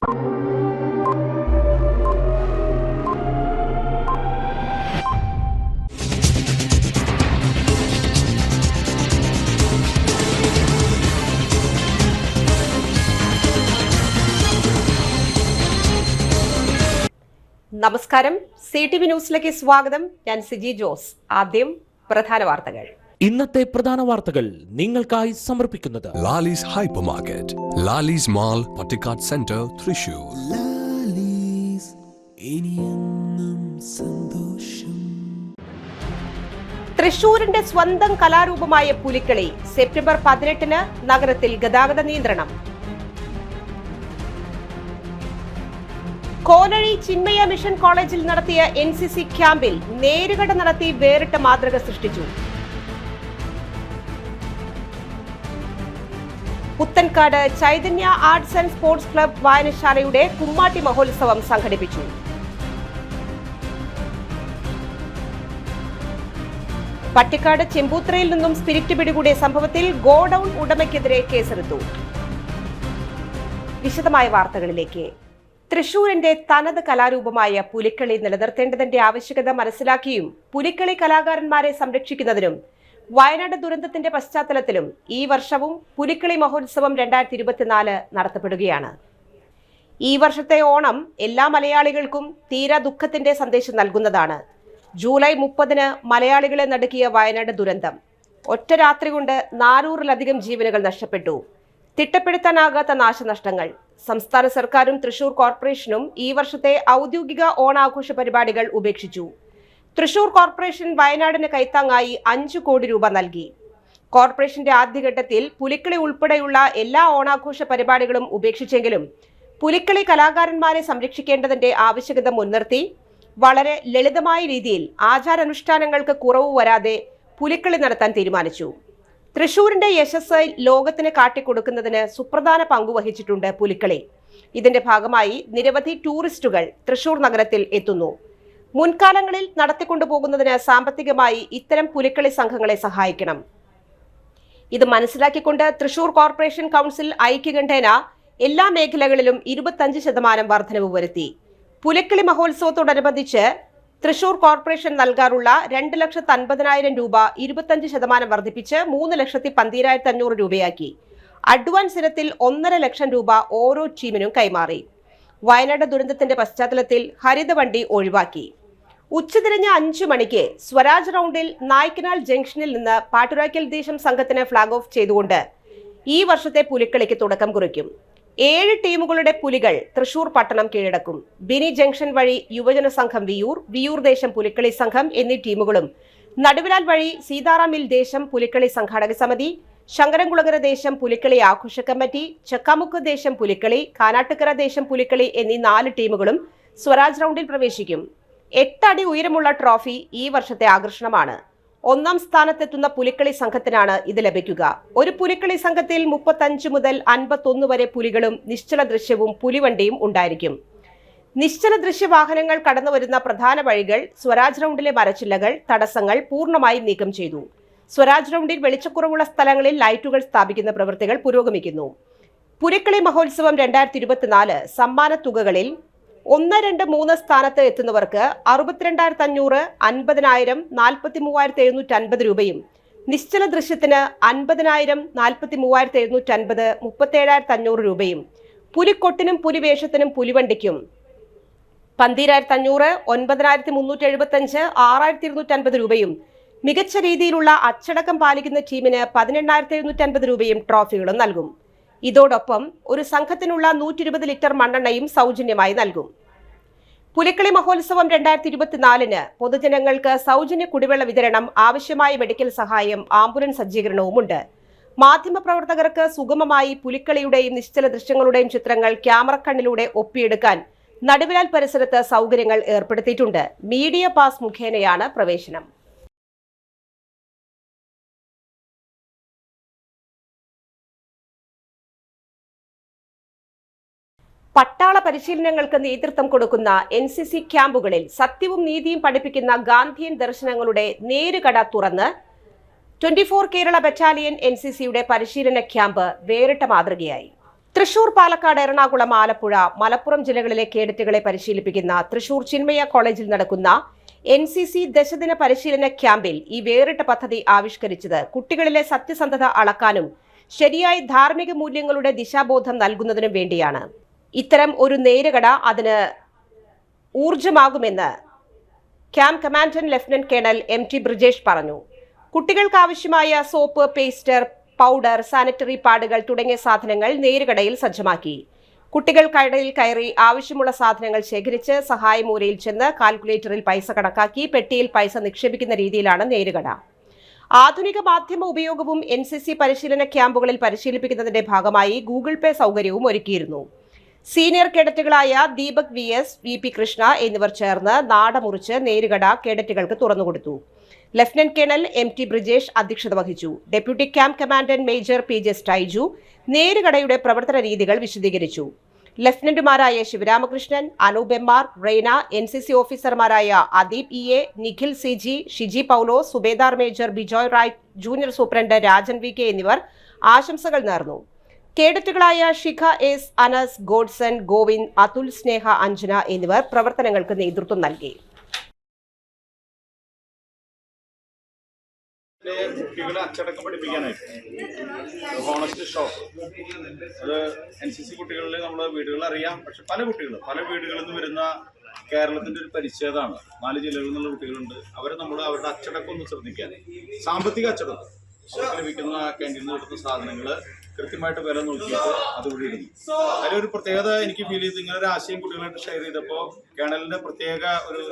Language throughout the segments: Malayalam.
നമസ്കാരം, CTV ന്യൂസിലേക്ക് സ്വാഗതം. ഞാൻ സിജി ജോസ്. ആദ്യം പ്രധാന വാർത്തകൾ. ഇന്നത്തെ പ്രധാന വാർത്തകൾ നിങ്ങൾക്കായി സമർപ്പിക്കുന്നത് Lalees hyper market, Lalees mall, Pattikkad centre, Thrissur. തൃശൂരിന്റെ സ്വന്തം കലാരൂപമായ പുലിക്കളി സെപ്റ്റംബർ 18-ന് നഗരത്തിൽ ഗതാഗത നിയന്ത്രണം. കോലഴി ചിന്മയ മിഷൻ കോളേജിൽ നടത്തിയ NCC ക്യാമ്പിൽ നേരുകട നടത്തി വേറിട്ട മാതൃക സൃഷ്ടിച്ചു. Puthankad Chaitanya arts and sports club വായനശാലയുടെ കുമ്മാട്ടി മഹോത്സവം സംഘടിപ്പിച്ചു. പട്ടിക്കാട് ചെമ്പൂത്രയിൽ നിന്നും സ്പിരിറ്റ് പിടികൂടിയ സംഭവത്തിൽ ഗോഡൌൺ ഉടമയ്ക്കെതിരെ കേസെടുത്തു. വിശദമായ വാർത്തകളിലേക്ക്. തൃശൂരിന്റെ തനത് കലാരൂപമായ പുലിക്കളി നിലനിർത്തേണ്ടതിന്റെ ആവശ്യകത മനസ്സിലാക്കിയും പുലിക്കളി കലാകാരന്മാരെ സംരക്ഷിക്കുന്നതിനും വയനാട് ദുരന്തത്തിന്റെ പശ്ചാത്തലത്തിലും ഈ വർഷവും പുലിക്കളി മഹോത്സവം 2024 നടത്തപ്പെടുകയാണ്. ഈ വർഷത്തെ ഓണം എല്ലാ മലയാളികൾക്കും തീരാ ദുഃഖത്തിന്റെ സന്ദേശം നൽകുന്നതാണ്. ജൂലൈ 30-ന് മലയാളികളെ നടുക്കിയ വയനാട് ദുരന്തം. ഒറ്റ രാത്രി കൊണ്ട് 400-ലധികം ജീവനുകൾ നഷ്ടപ്പെട്ടു. തിട്ടപ്പെടുത്താനാകാത്ത നാശനഷ്ടങ്ങൾ. സംസ്ഥാന സർക്കാരും തൃശൂർ കോർപ്പറേഷനും ഈ വർഷത്തെ ഔദ്യോഗിക ഓണാഘോഷ പരിപാടികൾ ഉപേക്ഷിച്ചു. തൃശൂർ കോർപ്പറേഷൻ വയനാടിന് കൈത്താങ്ങായി 5 കോടി രൂപ നൽകി. കോർപ്പറേഷന്റെ ആദ്യഘട്ടത്തിൽ പുലിക്കളി ഉൾപ്പെടെയുള്ള എല്ലാ ഓണാഘോഷ പരിപാടികളും ഉപേക്ഷിച്ചെങ്കിലും പുലിക്കളി കലാകാരന്മാരെ സംരക്ഷിക്കേണ്ടതിന്റെ ആവശ്യകത മുൻനിർത്തി വളരെ ലളിതമായ രീതിയിൽ ആചാരാനുഷ്ഠാനങ്ങൾക്ക് കുറവ് വരാതെ പുലിക്കളി നടത്താൻ തീരുമാനിച്ചു. തൃശൂരിന്റെ യശസ് ലോകത്തിന് കാട്ടിക്കൊടുക്കുന്നതിന് സുപ്രധാന പങ്കുവഹിച്ചിട്ടുണ്ട് പുലിക്കളി. ഇതിന്റെ ഭാഗമായി നിരവധി ടൂറിസ്റ്റുകൾ തൃശൂർ നഗരത്തിൽ എത്തുന്നു. മുൻകാലങ്ങളിൽ നടത്തിക്കൊണ്ടുപോകുന്നതിന് സാമ്പത്തികമായി ഇത്തരം പുലിക്കളി സംഘങ്ങളെ സഹായിക്കണം. ഇത് മനസ്സിലാക്കിക്കൊണ്ട് തൃശൂർ കോർപ്പറേഷൻ കൗൺസിൽ ഐക്യകണ്ഠേന എല്ലാ മേഖലകളിലും 25% വർധനവ് വരുത്തി. പുലിക്കളി മഹോത്സവത്തോടനുബന്ധിച്ച് തൃശൂർ കോർപ്പറേഷൻ നൽകാറുള്ള 2,50,000 രൂപ 25% വർദ്ധിപ്പിച്ച് 3,12,500 രൂപയാക്കി. അഡ്വാൻസ് ഇനത്തിൽ 1.5 ലക്ഷം രൂപ ഓരോ ടീമിനും കൈമാറി. വയനാട് ദുരന്തത്തിന്റെ പശ്ചാത്തലത്തിൽ ഹരിതവണ്ടി ഒഴിവാക്കി. ഉച്ചതിരിഞ്ഞ് 5 മണിക്ക് സ്വരാജ് റൗണ്ടിൽ നായ്ക്കനാൽ ജംഗ്ഷനിൽ നിന്ന് പാട്ടുരാക്കൽ ദേശം സംഘത്തിന് ഫ്ളാഗ് ഓഫ് ചെയ്തുകൊണ്ട് ഈ വർഷത്തെ പുലിക്കളിക്ക് തുടക്കം കുറിക്കും. 7 ടീമുകളുടെ പുലികൾ തൃശൂർ പട്ടണം കീഴടക്കും. ബിനി ജംഗ്ഷൻ വഴി യുവജന സംഘം വിയൂർ ദേശം പുലിക്കളി സംഘം എന്നീ ടീമുകളും, നടുവിലാൽ വഴി സീതാറാമിൽ ദേശം പുലിക്കളി സംഘാടക സമിതി, ശങ്കരൻകുളങ്ങര ദേശം പുലിക്കളി ആഘോഷ കമ്മിറ്റി, ചക്കാമുക്ക് ദേശം പുലിക്കളി, കാനാട്ടുകര ദേശം പുലിക്കളി എന്നീ 4 ടീമുകളും സ്വരാജ് റൗണ്ടിൽ പ്രവേശിക്കും. 8 അടി ഉയരമുള്ള ട്രോഫി ഈ വർഷത്തെ ആകർഷണമാണ്. 1ാം സ്ഥാനത്തെത്തുന്ന പുലിക്കളി സംഘത്തിനാണ് ഇത് ലഭിക്കുക. ഒരു പുലിക്കളി സംഘത്തിൽ 35 മുതൽ 51 വരെ പുലികളും നിശ്ചല ദൃശ്യവും പുലിവണ്ടിയും ഉണ്ടായിരിക്കും. നിശ്ചല ദൃശ്യ വാഹനങ്ങൾ കടന്നുവരുന്ന പ്രധാന വഴികൾ, സ്വരാജ് റൗണ്ടിലെ മരച്ചില്ലകൾ, തടസ്സങ്ങൾ പൂർണ്ണമായും നീക്കം ചെയ്തു. സ്വരാജ് റൗണ്ടിൽ വെളിച്ചക്കുറവുള്ള സ്ഥലങ്ങളിൽ ലൈറ്റുകൾ സ്ഥാപിക്കുന്ന പ്രവൃത്തികൾ പുരോഗമിക്കുന്നു. പുലിക്കളി മഹോത്സവം 2024 സമ്മാന തുകകളിൽ 1, 2, 3 സ്ഥാനത്ത് എത്തുന്നവർക്ക് 62,500, 50,000, 43,750 രൂപയും, നിശ്ചല ദൃശ്യത്തിന് 50,000, 43,750, 37,500 രൂപയും, പുലിക്കൊട്ടിനും പുലിവേഷത്തിനും പുലിവണ്ടിക്കും 12,500, 9,375, 6,250 രൂപയും, മികച്ച രീതിയിലുള്ള അച്ചടക്കം പാലിക്കുന്ന ടീമിന് 18,750 രൂപയും ട്രോഫികളും നൽകും. ഇതോടൊപ്പം ഒരു സംഘത്തിനുള്ള 120 ലിറ്റർ മണ്ണെണ്ണയും സൗജന്യമായി നൽകും. പുലിക്കളി മഹോത്സവം 2024 പൊതുജനങ്ങൾക്ക് സൗജന്യ കുടിവെള്ള വിതരണം, ആവശ്യമായ മെഡിക്കൽ സഹായം, ആംബുലൻസ് സജ്ജീകരണവുമുണ്ട്. മാധ്യമപ്രവർത്തകർക്ക് സുഗമമായി പുലിക്കളിയുടെയും നിശ്ചല ദൃശ്യങ്ങളുടെയും ചിത്രങ്ങൾ ക്യാമറ കണ്ണിലൂടെ ഒപ്പിയെടുക്കാൻ നടുവിലാൽ പരിസരത്ത് സൗകര്യങ്ങൾ ഏർപ്പെടുത്തിയിട്ടുണ്ട്. മീഡിയ പാസ് മുഖേനയാണ് പ്രവേശനം. പട്ടാള പരിശീലനങ്ങൾക്ക് നേതൃത്വം കൊടുക്കുന്ന NCC ക്യാമ്പുകളിൽ സത്യവും നീതിയും പഠിപ്പിക്കുന്ന ഗാന്ധിയൻ ദർശനങ്ങളുടെ നേരുകട തുറന്ന് 24 കേരള ബറ്റാലിയൻ NCCയുടെ പരിശീലന ക്യാമ്പ് വേറിട്ട മാതൃകയായി. തൃശൂർ, പാലക്കാട്, എറണാകുളം, ആലപ്പുഴ, മലപ്പുറം ജില്ലകളിലെ കേഡറ്റുകളെ പരിശീലിപ്പിക്കുന്ന തൃശൂർ ചിന്മയ കോളേജിൽ നടക്കുന്ന NCC ദശദിന പരിശീലന ക്യാമ്പിൽ ഈ വേറിട്ട പദ്ധതി ആവിഷ്കരിച്ചത് കുട്ടികളിലെ സത്യസന്ധത അളക്കാനും ശരിയായ ധാർമ്മിക മൂല്യങ്ങളുടെ ദിശാബോധം നൽകുന്നതിനും വേണ്ടിയാണ്. ഇത്തരം ഒരു നേരുകട അതിന് ഊർജമാകുമെന്ന് camp commandant lieutenant colonel MT Brijesh പറഞ്ഞു. കുട്ടികൾക്ക് ആവശ്യമായ സോപ്പ്, പേസ്റ്റർ, പൗഡർ, സാനിറ്ററി പാഡുകൾ തുടങ്ങിയ സാധനങ്ങൾ നേരുകടയിൽ സജ്ജമാക്കി. കുട്ടികൾ കടയിൽ കയറി ആവശ്യമുള്ള സാധനങ്ങൾ ശേഖരിച്ച് സഹായമൂലയിൽ ചെന്ന് കാൽക്കുലേറ്ററിൽ പൈസ കണക്കാക്കി പെട്ടിയിൽ പൈസ നിക്ഷേപിക്കുന്ന രീതിയിലാണ് നേരുകട. ആധുനിക മാധ്യമ ഉപയോഗവും NCC പരിശീലന ക്യാമ്പുകളിൽ പരിശീലിപ്പിക്കുന്നതിന്റെ ഭാഗമായി ഗൂഗിൾ പേ സൗകര്യവും ഒരുക്കിയിരുന്നു. സീനിയർ കേഡറ്റുകളായ ദീപക് VS, VP കൃഷ്ണ എന്നിവർ ചേർന്ന് നാട മുറിച്ച് നേരുകട കേഡറ്റുകൾക്ക് തുറന്നുകൊടുത്തു. ലഫ്റ്റനന്റ് കേണൽ MT ബ്രിജേഷ് അധ്യക്ഷത വഹിച്ചു. Deputy camp commandant major PJ Styju നേരുകടയുടെ പ്രവർത്തന രീതികൾ വിശദീകരിച്ചു. ലഫ്റ്റനന്റുമാരായ ശിവരാമകൃഷ്ണൻ, അനൂപ് MR, റെയ്ന, NCC ഓഫീസർമാരായ Adeep EA, Nikhil CG, Shiji Paulose, subedar major Bijoy Rai, junior superintendent Rajan VK എന്നിവർ ആശംസകൾ നേർന്നു. കേഡറ്റുകളായ ശിഖ S, അനസ്, ഗോഡ്സൺ, ഗോവിന്ദ്, അതുൽ, സ്നേഹ, അഞ്ജന എന്നിവർ പ്രവർത്തനങ്ങൾക്ക് നേതൃത്വം നൽകി. കുട്ടികളെ അച്ചടക്കം പഠിപ്പിക്കാനായിട്ട് ഹോണസ്റ്റ് ഷോപ്പ് അത് NCC കുട്ടികളിൽ നമ്മുടെ വീടുകളിൽ അറിയാം. പക്ഷെ പല വീടുകളിൽ നിന്ന് വരുന്ന കേരളത്തിന്റെ ഒരു പരിച്ഛേദമാണ്. 4 ജില്ലകളിൽ നിന്നുള്ള കുട്ടികളുണ്ട്. അവരെ നമ്മൾ അവരുടെ അച്ചടക്കം ഒന്ന് ശ്രദ്ധിക്കാൻ, സാമ്പത്തിക അച്ചടക്കം, അവർക്ക് ലഭിക്കുന്ന ക്യാൻറ്റീനിൽ നിന്ന് കിട്ടുന്ന സാധനങ്ങൾ കൃത്യമായിട്ട് വില നോക്കിയിട്ട് അത് ഇവിടെ ഇടുന്നു. അതിലൊരു പ്രത്യേകത എനിക്ക് ഫീൽ ചെയ്ത് ഇങ്ങനെ ഒരു ആശയം കുട്ടികളായിട്ട് ഷെയർ ചെയ്തപ്പോൾ കേണലിന്റെ പ്രത്യേക ഒരു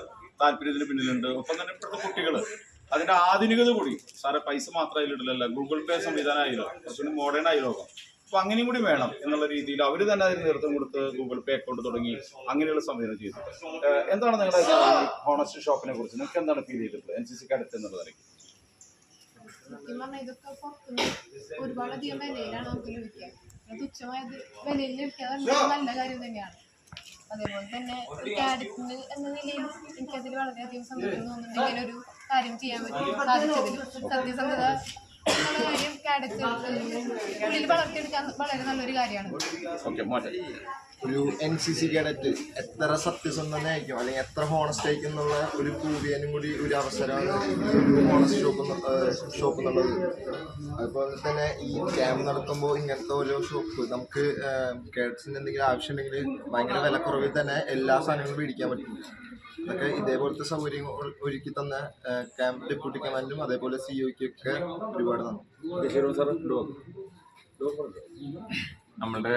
താല്പര്യത്തിന് പിന്നിലുണ്ട്. ഒപ്പം തന്നെ ഇപ്പോഴത്തെ കുട്ടികൾ അതിന്റെ ആധുനികത കൂടി, സാറെ പൈസ മാത്രം അതിലിടില്ലല്ല, ഗൂഗിൾ പേ സംവിധാനമായാലോ കുറച്ചുകൂടി മോഡേൺ ആയി ലോകം. അപ്പൊ അങ്ങനെയും കൂടി വേണം എന്നുള്ള രീതിയിൽ അവർ തന്നെ അതിന് നേതൃത്വം കൊടുത്ത് ഗൂഗിൾ പേ അക്കൗണ്ട് തുടങ്ങി അങ്ങനെയുള്ള സംവിധാനം ചെയ്തു. എന്താണ് നിങ്ങളുടെ ഹോണസ്റ്റ് ഷോപ്പിനെ കുറിച്ച് നിങ്ങൾക്ക് എന്താണ് ഫീൽ ചെയ്തിട്ടുള്ളത് NCC കാഡറ്റ് എന്നുള്ളതായിരിക്കും? ഒരുപാടധികം വിലയിലാണ് നമുക്ക് ലഭിക്കുക. തുച്ഛമായ വിലയിൽ ലഭിക്കുക നല്ല കാര്യം തന്നെയാണ്. അതേപോലെ തന്നെ കാഡറ്റിന് എന്ന നിലയിൽ എനിക്കതിൽ വളരെയധികം സന്തോഷം തോന്നുന്നുണ്ട്. ഇങ്ങനെ ഒരു കാര്യം ചെയ്യാൻ സാധിച്ചതിലും സത്യസന്ധത എന്നുള്ള കാര്യം കാഡറ്റ് ഉള്ളിൽ വളർത്തിയെടുക്കാൻ വളരെ നല്ലൊരു കാര്യമാണ്. ഒരു NCC കേഡറ്റ് എത്ര സത്യസന്ധനായിരിക്കും അല്ലെങ്കിൽ എത്ര ഹോണസ്റ്റ് ആയിരിക്കും എന്നുള്ള ഒരു പ്രൂവ് ചെയ്യാനും കൂടി ഒരു അവസരമാണ് ഒരു ഹോണസ്റ്റ് ഷോപ്പ് എന്നുള്ളത്. അതുപോലെ തന്നെ ഈ ക്യാമ്പ് നടത്തുമ്പോൾ ഇങ്ങനത്തെ ഓരോ ഷോപ്പ് നമുക്ക് കേഡറ്റ്സിന് എന്തെങ്കിലും ആവശ്യമുണ്ടെങ്കിൽ ഭയങ്കര വിലക്കുറവിൽ തന്നെ എല്ലാ സാധനങ്ങളും മേടിക്കാൻ പറ്റും. അതൊക്കെ ഇതേപോലത്തെ സൗകര്യം ഒരുക്കി തന്ന ക്യാമ്പ് ഡെപ്യൂട്ടി കമാൻഡും അതേപോലെ COയ്ക്കൊക്കെ ഒരുപാട് നന്ദി. നമ്മുടെ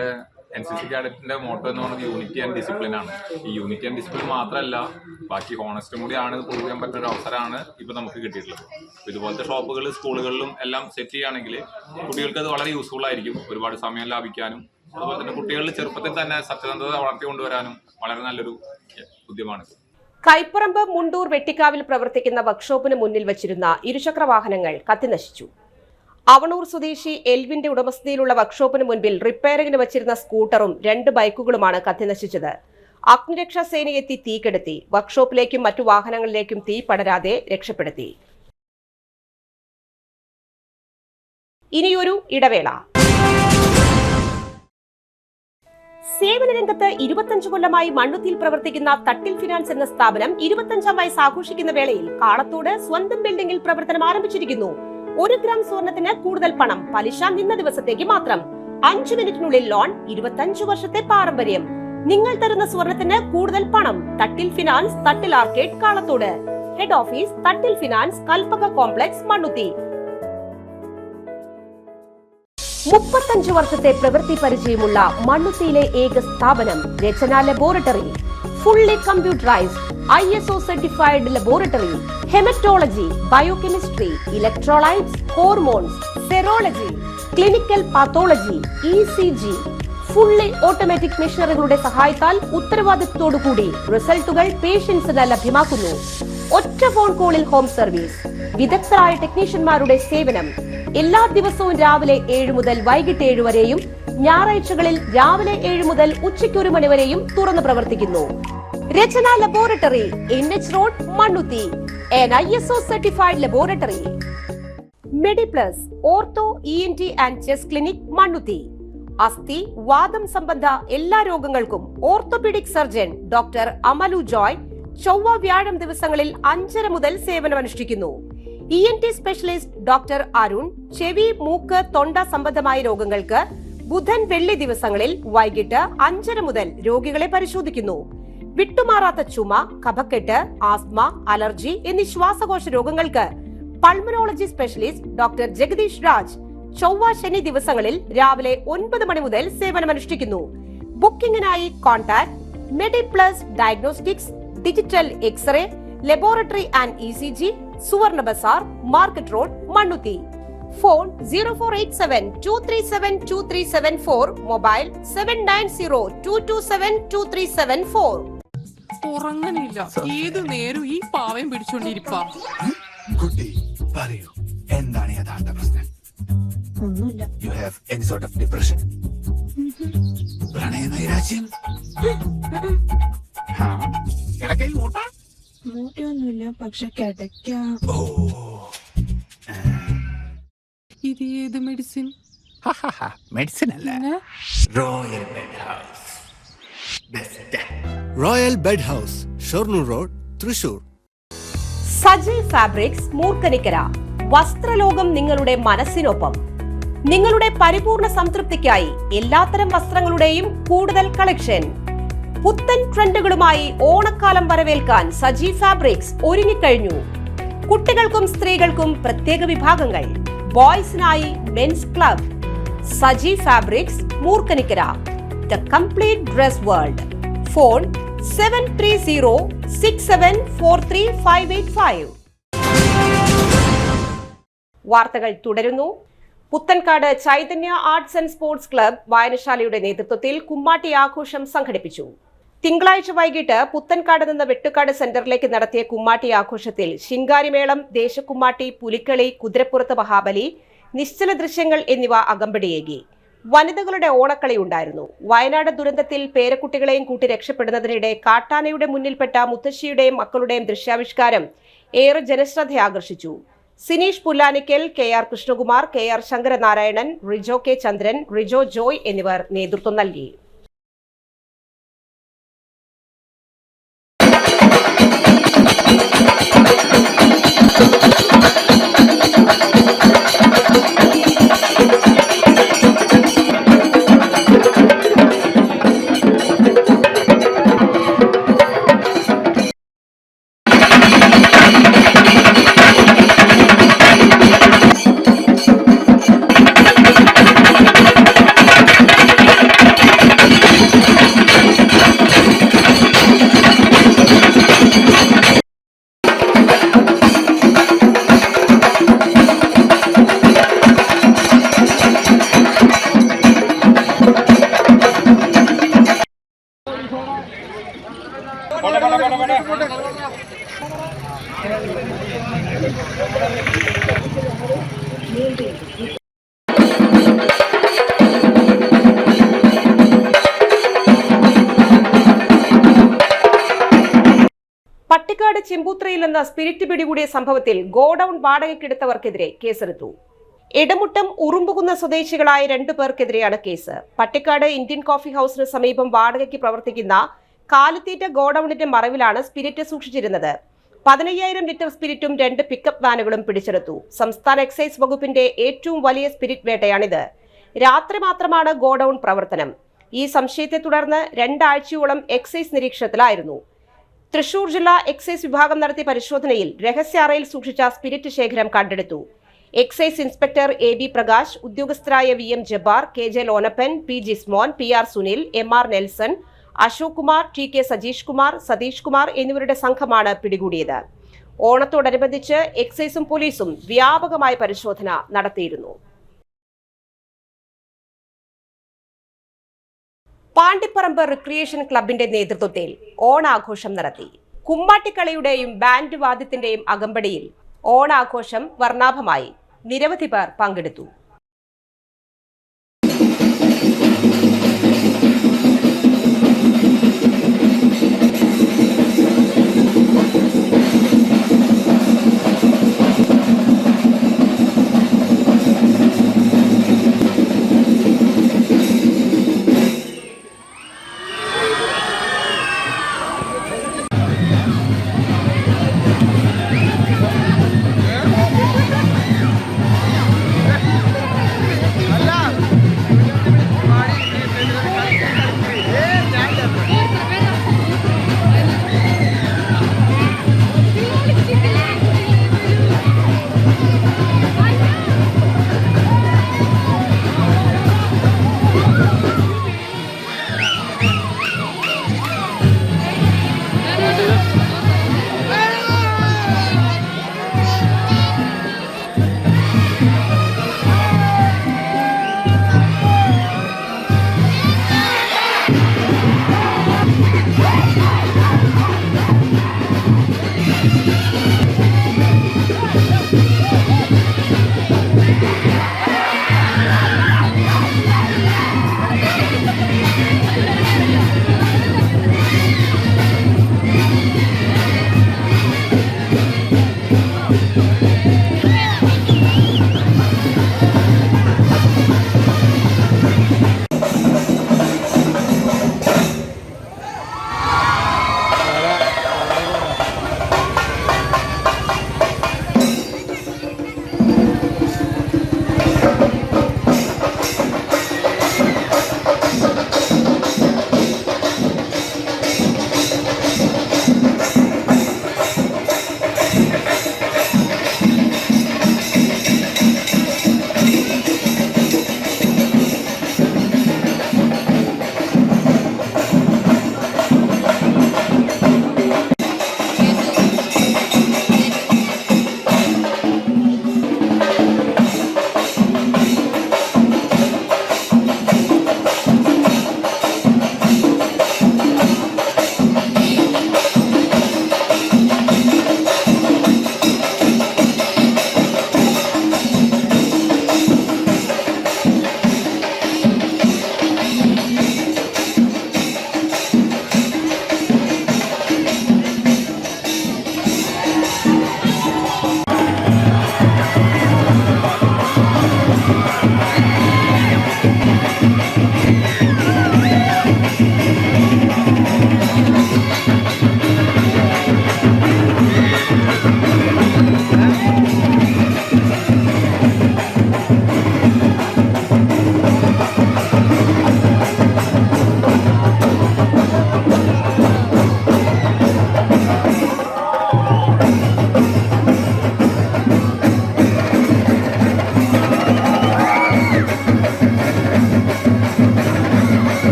NCC കാഡറ്റിന്റെ മോട്ടോ എന്ന് പറയുന്നത് യൂണിറ്റി ആൻഡ് ഡിസിപ്ലിൻ ആണ്. ഈ യൂണിറ്റി ആൻഡ് ഡിസിപ്ലിൻ മാത്രമല്ല, ബാക്കി ഹോണസ്റ്റും കൂടിയാണ് പ്രൂവ് ചെയ്യാൻ പറ്റുന്ന ഒരു അവസരമാണ് ഇപ്പോൾ നമുക്ക് കിട്ടിയിട്ടുള്ളത്. ഇതുപോലത്തെ ഷോപ്പുകൾ സ്കൂളുകളിലും എല്ലാം സെറ്റ് ചെയ്യുകയാണെങ്കിൽ കുട്ടികൾക്ക് അത് വളരെ യൂസ്ഫുൾ ആയിരിക്കും. ഒരുപാട് സമയം ലാഭിക്കാനും അതുപോലെ തന്നെ കുട്ടികളിൽ ചെറുപ്പത്തിൽ തന്നെ സത്യസന്ധത വളർത്തിക്കൊണ്ടുവരാനും വളരെ നല്ലൊരു ഉദ്യമമാണ്. കൈപ്പറമ്പ് മുണ്ടൂർ വെട്ടിക്കാവിൽ പ്രവർത്തിക്കുന്ന വർക്ക്ഷോപ്പിന് മുന്നിൽ വച്ചിരുന്ന ഇരുചക്ര വാഹനങ്ങൾ കത്തിനശിച്ചു. അവണൂർ സ്വദേശി എൽവിന്റെ ഉടമസ്ഥതയിലുള്ള വർക്ക്ഷോപ്പിന് മുൻപിൽ റിപ്പയറിംഗിന് വച്ചിരുന്ന സ്കൂട്ടറും 2 ബൈക്കുകളുമാണ് കത്തിനശിച്ചത്. അഗ്നിരക്ഷാ സേനയെത്തി തീകെടുത്തി. വർക്ക്ഷോപ്പിലേക്കും മറ്റു വാഹനങ്ങളിലേക്കും തീ പടരാതെ രക്ഷപ്പെടുത്തി. ഇനിയൊരു ഇടവേള. സേവന രംഗത്ത് 25 കൊല്ലമായി മണ്ണുത്തിയിൽ പ്രവർത്തിക്കുന്ന തട്ടിൽ ഫിനാൻസ് എന്ന സ്ഥാപനം 25ാം വയസ്സ് ആഘോഷിക്കുന്ന വേളയിൽ കാളത്തോട് സ്വന്തം ബിൽഡിംഗിൽ പ്രവർത്തനം ആരംഭിച്ചിരിക്കുന്നു. 1 ഗ്രാം സ്വർണത്തിന് കൂടുതൽ പണം, പലിശ നിന്ന ദിവസത്തേക്ക് മാത്രം, 5 മിനിറ്റിനുള്ളിൽ ലോൺ, 25 വർഷത്തെ പാരമ്പര്യം. നിങ്ങൾ തരുന്ന സ്വർണത്തിന് കൂടുതൽ പണം. Thattil finance, Thattil arcade, Kalathode. Head office Thattil finance, Kalpaka complex, Mannuthy. 35 വർഷത്തെ പ്രവൃത്തി പരിചയമുള്ള മണ്ണുത്തിയിലെ ഏക സ്ഥാപനം Rachana laboratory. Fully computerised, ISO certified laboratory. Haematology, biochemistry, electrolytes, hormones, serology, clinical pathology, ECG. Fully automatic മെഷീനറികളുടെ സഹായത്താൽ ഉത്തരവാദിത്വത്തോടുകൂടി റിസൾട്ടുകൾ പേഷ്യൻസിന് ലഭ്യമാക്കുന്നു. ഒറ്റ ഫോൺ കോളിൽ ഹോം സർവീസ്. വിദഗ്ധരായ ടെക്നീഷ്യന്മാരുടെ സേവനം. എല്ലാ ദിവസവും രാവിലെ 7 മുതൽ വൈകിട്ട് 7 വരെയും ഞായറാഴ്ചകളിൽ രാവിലെ 7 മുതൽ ഉച്ചയ്ക്ക് 1 മണി വരെയും തുറന്നു പ്രവർത്തിക്കുന്നു. Rachana laboratory, NH road, Mannuthy. an ISO certified laboratory. Mediplus ortho ENT and chest clinic, Mannuthy. അസ്ഥി, വാദം സംബന്ധ എല്ലാ രോഗങ്ങൾക്കും orthopaedic surgeon doctor Amalu Joy ചൊവ്വ വ്യാഴം ദിവസങ്ങളിൽ 5:30 മുതൽ സേവനമനുഷ്ഠിക്കുന്നു. ENT സ്പെഷ്യലിസ്റ്റ് ഡോക്ടർ അരുൺ ചെവി, മൂക്ക്, തൊണ്ട സംബന്ധമായ രോഗങ്ങൾക്ക് ബുധൻ, വെള്ളി ദിവസങ്ങളിൽ വൈകിട്ട് 5:30 മുതൽ രോഗികളെ പരിശോധിക്കുന്നു. വിട്ടുമാറാത്ത ചുമ, കഫക്കെട്ട്, ആസ്മ, അലർജി എന്നീ ശ്വാസകോശ രോഗങ്ങൾക്ക് pulmonology specialist doctor Jagadeesh Raj ചൊവ്വ, ശനി ദിവസങ്ങളിൽ രാവിലെ 9 മണി മുതൽ സേവനമനുഷ്ഠിക്കുന്നു. ബുക്കിംഗിനായി contact Mediplus diagnostics, digital x ray, laboratory and ECG, Suvarna bazaar, market road, Mannuthy. Phone 0487-237-2374, mobile 790227-2374. ഉറങ്ങനില്ല, ഏതു നേരം ഈ പാവം പിടിച്ചോണ്ടിരിപ്പാ. കുട്ടി പറയൂ, എന്താണ് യഥാർത്ഥ പ്രശ്നം? ഒന്നുമില്ല. You have any sort of depression? പ്രണയ നൈരാശ്യം? മൂട്ടയൊന്നുമില്ല, പക്ഷെ കിടക്കാം. ഓ, ഇത് ഏത് മെഡിസിൻ? മെഡിസിൻ അല്ല, royal bed house. Best royal bed house, Shoranur road, Thrissur. Saji fabrics, Moorkanikkara. വസ്ത്രലോകം നിങ്ങളുടെ മനസ്സിനൊപ്പം. നിങ്ങളുടെ പരിപൂർണ സംതൃപ്തിക്കായി എല്ലാത്തരം വസ്ത്രങ്ങളുടെയും കൂടുതൽ കളക്ഷൻ. പുത്തൻ ട്രെൻഡുകളുമായി ഓണക്കാലം വരവേൽക്കാൻ സജി ഫാബ്രിക്സ് ഒരുങ്ങിക്കഴിഞ്ഞു. കുട്ടികൾക്കും സ്ത്രീകൾക്കും പ്രത്യേക വിഭാഗങ്ങൾ. ബോയ്സിനായി men's club. Saji fabrics, Moorkanikkara. The complete dress world. Phone 7306743585. വാർത്തകൾ തുടരുന്നു. Puthankad Chaitanya arts and sports club വായനശാലയുടെ നേതൃത്വത്തിൽ കുമ്മാട്ടി ആഘോഷം സംഘടിപ്പിച്ചു. തിങ്കളാഴ്ച വൈകിട്ട് പുത്തൻകാട് നിന്ന് വെട്ടുകാട് സെന്ററിലേക്ക് നടത്തിയ കുമ്മാട്ടി ആഘോഷത്തിൽ ശിങ്കാരിമേളം, ദേശക്കുമ്മാട്ടി, പുലിക്കളി, കുതിരപ്പുറത്ത് മഹാബലി, നിശ്ചല ദൃശ്യങ്ങൾ എന്നിവ അകമ്പടിയേകി. വനിതകളുടെ ഓണക്കളി ഉണ്ടായിരുന്നു. വയനാട് ദുരന്തത്തിൽ പേരക്കുട്ടികളെയും കൂട്ടി രക്ഷപ്പെടുന്നതിനിടെ കാട്ടാനയുടെ മുന്നിൽപ്പെട്ട മുത്തശ്ശിയുടെയും മക്കളുടെയും ദൃശ്യാവിഷ്കാരം ഏറെ ജനശ്രദ്ധ ആകർഷിച്ചു. Sineesh പുല്ലാനിക്കൽ, KR Krishnakumar, KR Sankaranarayanan, Rijo K ചന്ദ്രൻ, റിജോ ജോയ് എന്നിവർ നേതൃത്വം നൽകി. പട്ടിക്കാട് ചിമ്പൂത്രയിൽ നിന്ന് സ്പിരിറ്റ് പിടികൂടിയ സംഭവത്തിൽ ഗോഡൌൺ വാടകയ്ക്കെടുത്തവർക്കെതിരെ കേസെടുത്തു. ഇടമുട്ടം ഉറുമ്പുകുന്ന സ്വദേശികളായ 2 പേർക്കെതിരെയാണ് കേസ്. പട്ടിക്കാട് ഇന്ത്യൻ കോഫി ഹൌസിന് സമീപം വാടകയ്ക്ക് പ്രവർത്തിക്കുന്ന കാലിത്തീറ്റ ഗോഡൌണിന്റെ മറവിലാണ് സ്പിരിറ്റ് സൂക്ഷിച്ചിരുന്നത്. 15,000 ലിറ്റർ സ്പിരിറ്റും 2 പിക്കപ്പ് വാനുകളും പിടിച്ചെടുത്തു. സംസ്ഥാന എക്സൈസ് വകുപ്പിന്റെ ഏറ്റവും വലിയ സ്പിരിറ്റ് വേട്ടയാണിത്. രാത്രി മാത്രമാണ് ഗോഡൌൺ പ്രവർത്തനം. ഈ സംശയത്തെ തുടർന്ന് 2 ആഴ്ചയോളം എക്സൈസ് നിരീക്ഷണത്തിലായിരുന്നു. തൃശൂർ ജില്ലാ എക്സൈസ് വിഭാഗം നടത്തിയ പരിശോധനയിൽ രഹസ്യ അറയിൽ സൂക്ഷിച്ച സ്പിരിറ്റ് ശേഖരം കണ്ടെടുത്തു. എക്സൈസ് ഇൻസ്പെക്ടർ AB പ്രകാശ്, ഉദ്യോഗസ്ഥരായ VM Jabbar, KJ Lonappan, PG Smon, PR Sunil, MR Nelson, Ashok Kumar, TK Sajeesh Kumar, Satheesh Kumar എന്നിവരുടെ സംഘമാണ് പിടികൂടിയത്. ഓണത്തോടനുബന്ധിച്ച് എക്സൈസും പോലീസും വ്യാപകമായ പരിശോധന നടത്തിയിരുന്നു. പാണ്ടിപ്പറമ്പ് റിക്രിയേഷൻ ക്ലബിന്റെ നേതൃത്വത്തിൽ ഓണാഘോഷം നടത്തി. കുമ്മാട്ടിക്കളിയുടെയും ബാൻഡ് വാദ്യത്തിന്റെയും അകമ്പടിയിൽ ഓണാഘോഷം വർണ്ണാഭമായി. നിരവധി പേർ പങ്കെടുത്തു.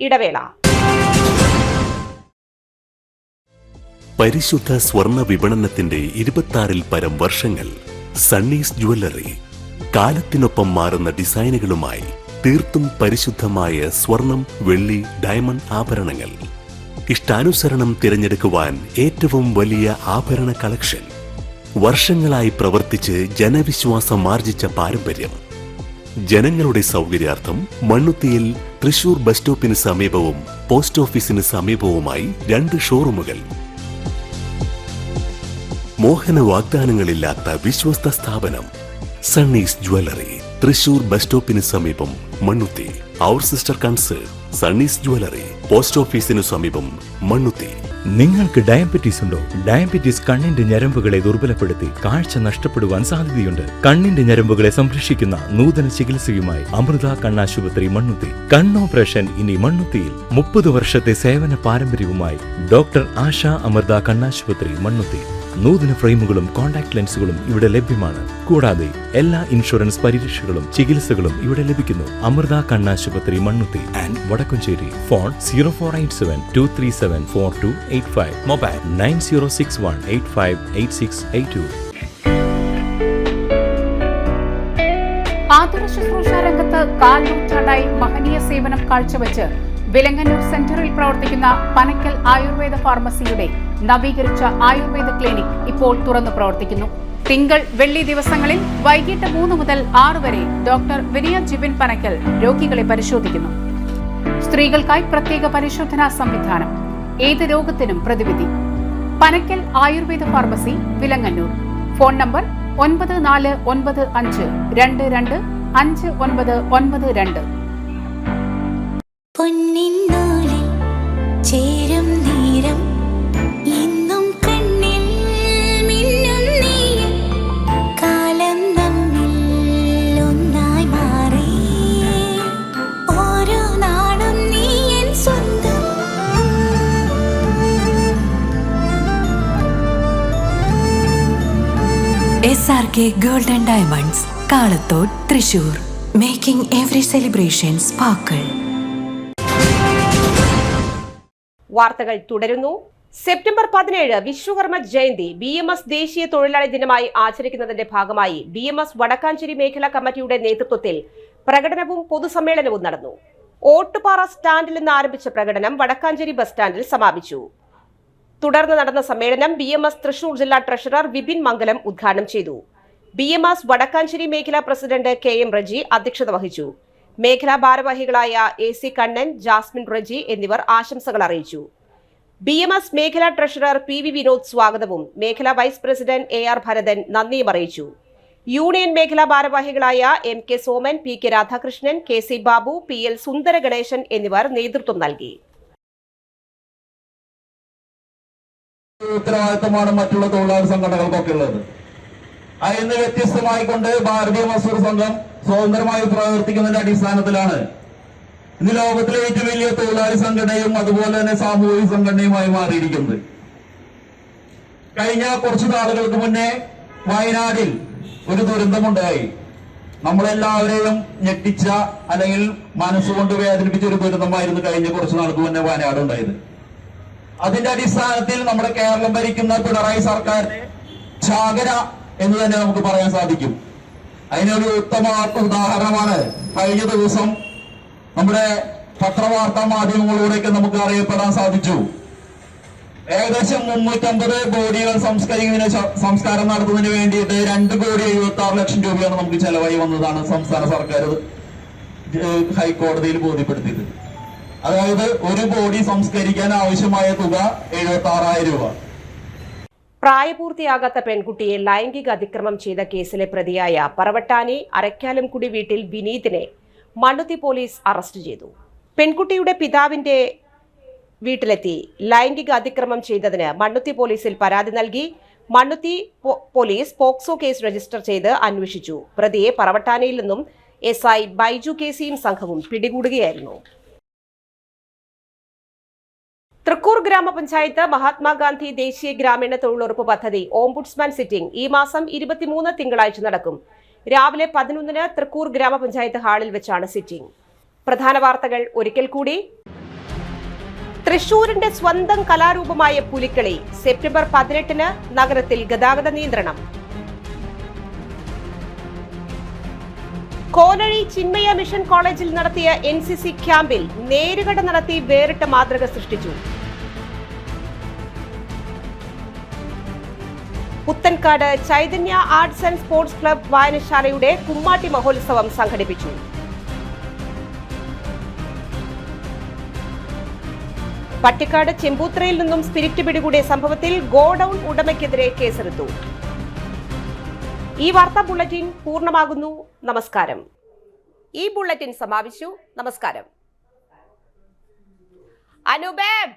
ഇടവേള. പരിശുദ്ധ സ്വർണ്ണ വിപണനത്തിന്റെ 26-ൽ പരം വർഷങ്ങൾ. സണ്ണീസ് ജ്വല്ലറി കാലത്തിനൊപ്പം മാറുന്ന ഡിസൈനുകളുമായി തീർത്തും പരിശുദ്ധമായ സ്വർണം, വെള്ളി, ഡയമണ്ട് ആഭരണങ്ങൾ. ഇഷ്ടാനുസരണം തിരഞ്ഞെടുക്കുവാൻ ഏറ്റവും വലിയ ആഭരണ കളക്ഷൻ. വർഷങ്ങളായി പ്രവർത്തിച്ച് ജനവിശ്വാസം ആർജിച്ച പാരമ്പര്യം. ജനങ്ങളുടെ സൗകര്യാർത്ഥം മണ്ണുത്തിയിൽ തൃശൂർ ബസ് സ്റ്റോപ്പിന് സമീപവും പോസ്റ്റ് ഓഫീസിന് സമീപവുമായി 2 ഷോറൂമുകൾ. മോഹന വാഗ്ദാനങ്ങളില്ലാത്ത വിശ്വസ്ത സ്ഥാപനം സണ്ണീസ് ജ്വല്ലറി, തൃശൂർ ബസ് സ്റ്റോപ്പിന് സമീപം, മണ്ണുത്തി. അവർ സിസ്റ്റർ കൺസേൺ സണ്ണീസ് ജ്വല്ലറി, പോസ്റ്റ് ഓഫീസിനു സമീപം, മണ്ണുത്തി. നിങ്ങൾക്ക് ഡയബറ്റീസ് ഉണ്ടോ? ഡയബറ്റീസ് കണ്ണിന്റെ ഞരമ്പുകളെ ദുർബലപ്പെടുത്തി കാഴ്ച നഷ്ടപ്പെടുവാൻ സാധ്യതയുണ്ട്. കണ്ണിന്റെ ഞരമ്പുകളെ സംരക്ഷിക്കുന്ന നൂതന ചികിത്സയുമായി അമൃത കണ്ണാശുപത്രി, മണ്ണുത്തി. കണ്ണോപ്പറേഷൻ ഇനി മണ്ണുത്തിയിൽ. 30 വർഷത്തെ സേവന പാരമ്പര്യവുമായി ഡോക്ടർ ആശ അമൃത കണ്ണാശുപത്രി, മണ്ണുത്തി. നൂതന ഫ്രെയിമുകളും കോൺടാക്ട് ലെൻസുകളും ഇവിടെ ലഭ്യമാണ്. കൂടാതെ എല്ലാ ഇൻഷുറൻസ് പരിരക്ഷകളും ചികിത്സകളും ഇവിടെ ലഭിക്കുന്നു. അമൃത കണ്ണാശുപത്രി, Mannuthy and Vadakkumchery. Phone 0487-237-4285. Mobile 9061858682. ആതുര ശുശ്രൂഷ രംഗത്ത് കാൽനൂറ്റാണ്ടായി മഹനീയ സേവനം കാഴ്ചവെച്ച് വിലങ്ങന്നൂർ സെന്ററിൽ പ്രവർത്തിക്കുന്ന പനക്കൽ ആയുർവേദ ഫാർമസിയുടെ നവീകരിച്ച ആയുർവേദ ക്ലിനിക് ഇപ്പോൾ തുറന്നു പ്രവർത്തിക്കുന്നു. തിങ്കൾ, വെള്ളി ദിവസങ്ങളിൽ വൈകിട്ട് 3 മുതൽ 6 വരെ ഡോക്ടർ വിനയ ജിബിൻ പനക്കൽ രോഗികളെ പരിശോധിക്കുന്നു. സ്ത്രീകൾക്കായി പ്രത്യേക പരിശോധനാ സംവിധാനം. ഏത് രോഗത്തിനും പ്രതിവിധി. Panakkal Ayurveda pharmacy, Vilangannur. Phone number 9495225992. പൊന്നിന്നൂലിൽ ചേരും നേരം ഇന്നും കണ്ണിൽ മിന്നും നീയും കാലം നമ്മിൽ ഒന്നായി മാറി ഓരോ നാടും നീ എൻ സ്വന്തം. SRK Gold and Diamonds, Kalathode, Thrissur. Making every celebration sparkle. വാർത്തകൾ തുടരുന്നു. സെപ്റ്റംബർ 17 വിശ്വകർമ്മ ജയന്തി BMS ദേശീയ തൊഴിലാളി ദിനമായി ആചരിക്കുന്നതിന്റെ ഭാഗമായി BMS വടക്കാഞ്ചേരി മേഖലാ കമ്മിറ്റിയുടെ നേതൃത്വത്തിൽ പ്രകടനവും പൊതുസമ്മേളനവും നടന്നു. ഓട്ടുപാറ സ്റ്റാൻഡിൽ നിന്ന് ആരംഭിച്ച പ്രകടനം വടക്കാഞ്ചേരി ബസ് സ്റ്റാൻഡിൽ സമാപിച്ചു. തുടർന്ന് നടന്ന സമ്മേളനം BMS തൃശൂർ ജില്ലാ ട്രഷറർ വിപിൻ മംഗലം ഉദ്ഘാടനം ചെയ്തു. BMS വടക്കാഞ്ചേരി മേഖലാ പ്രസിഡന്റ് KM റജി അധ്യക്ഷത വഹിച്ചു. മേഖലാ ഭാരവാഹികളായ AC കണ്ണൻ, ജാസ്മിൻ റജി എന്നിവർ ആശംസകൾ അറിയിച്ചു. BMS മേഖലാ ട്രഷറർ PV വിനോദ് സ്വാഗതവും മേഖലാ വൈസ് പ്രസിഡന്റ് AR ഭരതൻ നന്ദിയും അറിയിച്ചു. യൂണിയൻ മേഖലാ ഭാരവാഹികളായ MK Soman, PK Radhakrishnan, KC Babu, PL സുന്ദര ഗണേശൻ എന്നിവർ നേതൃത്വം നൽകി. ഉത്തരവാദിത്തമാണ് മറ്റുള്ള തൊഴിലാളി സംഘടനകൾക്കൊക്കെ ഉള്ളത്. അതിന് വ്യത്യസ്തമായിക്കൊണ്ട് ഭാരതീയ മസ്ദൂർ സംഘം സ്വതന്ത്രമായി പ്രവർത്തിക്കുന്നതിന്റെ അടിസ്ഥാനത്തിലാണ് ഇന്ന് ലോകത്തിലെ ഏറ്റവും വലിയ തൊഴിലാളി സംഘടനയും അതുപോലെ തന്നെ സാമൂഹിക സംഘടനയുമായി മാറിയിരിക്കുന്നത്. കഴിഞ്ഞ കുറച്ചു നാളുകൾക്ക് മുന്നേ വയനാടിൽ ഒരു ദുരന്തമുണ്ടായി. നമ്മളെല്ലാവരെയും ഞെട്ടിച്ച അല്ലെങ്കിൽ മനസ്സുകൊണ്ട് വേദനിപ്പിച്ച ഒരു ദുരന്തമായിരുന്നു കഴിഞ്ഞ കുറച്ചു നാൾക്ക് മുന്നേ വയനാട് ഉണ്ടായത്. അതിന്റെ അടിസ്ഥാനത്തിൽ നമ്മുടെ കേരളം ഭരിക്കുന്ന പിണറായി സർക്കാരിന്റെ ജാഗര എന്ന് തന്നെ നമുക്ക് പറയാൻ സാധിക്കും. അതിനൊരു ഉത്തമ ഉദാഹരണമാണ് കഴിഞ്ഞ ദിവസം നമ്മുടെ പത്രവാർത്താ മാധ്യമങ്ങളിലൂടെയൊക്കെ നമുക്ക് അറിയപ്പെടാൻ സാധിച്ചു. ഏകദേശം 350 ബോഡികൾ സംസ്കാരം നടത്തുന്നതിന് വേണ്ടിയിട്ട് 2,76,00,000 രൂപയാണ് നമുക്ക് ചെലവായി വന്നതാണ് സംസ്ഥാന സർക്കാർ ഹൈക്കോടതിയിൽ ബോധ്യപ്പെടുത്തിയത്. അതായത് ഒരു ബോഡി സംസ്കരിക്കാൻ ആവശ്യമായ തുക 76,000 രൂപ. പ്രായപൂർത്തിയാകാത്ത പെൺകുട്ടിയെ ലൈംഗിക അതിക്രമം ചെയ്ത കേസിലെ പ്രതിയായ പറവട്ടാനി അരക്കാലംകുടി വീട്ടിൽ വിനീതിനെ മണ്ണുത്തി പോലീസ് അറസ്റ്റ് ചെയ്തു. പെൺകുട്ടിയുടെ പിതാവിന്റെ വീട്ടിലെത്തി ലൈംഗിക അതിക്രമം ചെയ്തതിന് മണ്ണുത്തി പോലീസിൽ പരാതി നൽകി. Mannuthy police POCSO case register ചെയ്ത് അന്വേഷിച്ചു. പ്രതിയെ പറവട്ടാനിയിൽ നിന്നും SI ബൈജു കേസിയും സംഘവും പിടികൂടുകയായിരുന്നു. തൃക്കൂർ ഗ്രാമപഞ്ചായത്ത് മഹാത്മാഗാന്ധി ദേശീയ ഗ്രാമീണ തൊഴിലുറപ്പ് പദ്ധതി ഓംബുഡ്സ്മാൻ സിറ്റിംഗ് ഈ മാസം 23 തിങ്കളാഴ്ച നടക്കും. രാവിലെ 11-ന് തൃക്കൂർ ഗ്രാമപഞ്ചായത്ത് ഹാളിൽ വെച്ചാണ് സിറ്റിംഗ്. പ്രധാന വാർത്തകൾ ഒരിക്കൽ കൂടി. തൃശൂരിന്റെ സ്വന്തം കലാരൂപമായ പുലിക്കളി സെപ്റ്റംബർ 18-ന് നഗരത്തിൽ ഗതാഗത നിയന്ത്രണം. കോനഴി ചിന്മയ മിഷൻ കോളേജിൽ നടത്തിയ NCC ക്യാമ്പിൽ നേരുകട നടത്തി വേറിട്ട മാതൃക സൃഷ്ടിച്ചു. Puthankad Chaitanya arts and sports club വായനശാലയുടെ കുമ്മാട്ടി മഹോത്സവം സംഘടിപ്പിച്ചു. പട്ടിക്കാട് ചെമ്പൂത്രയിൽ നിന്നും സ്പിരിറ്റ് പിടികൂടിയ സംഭവത്തിൽ ഗോഡൌൺ ഉടമയ്ക്കെതിരെ കേസെടുത്തു. ഈ വാർത്താ ബുള്ളറ്റിൻ പൂർണ്ണമാകുന്നു. നമസ്കാരം. ഈ ബുള്ളറ്റിൻ സമാപിച്ചു. നമസ്കാരം. അനുബേബ്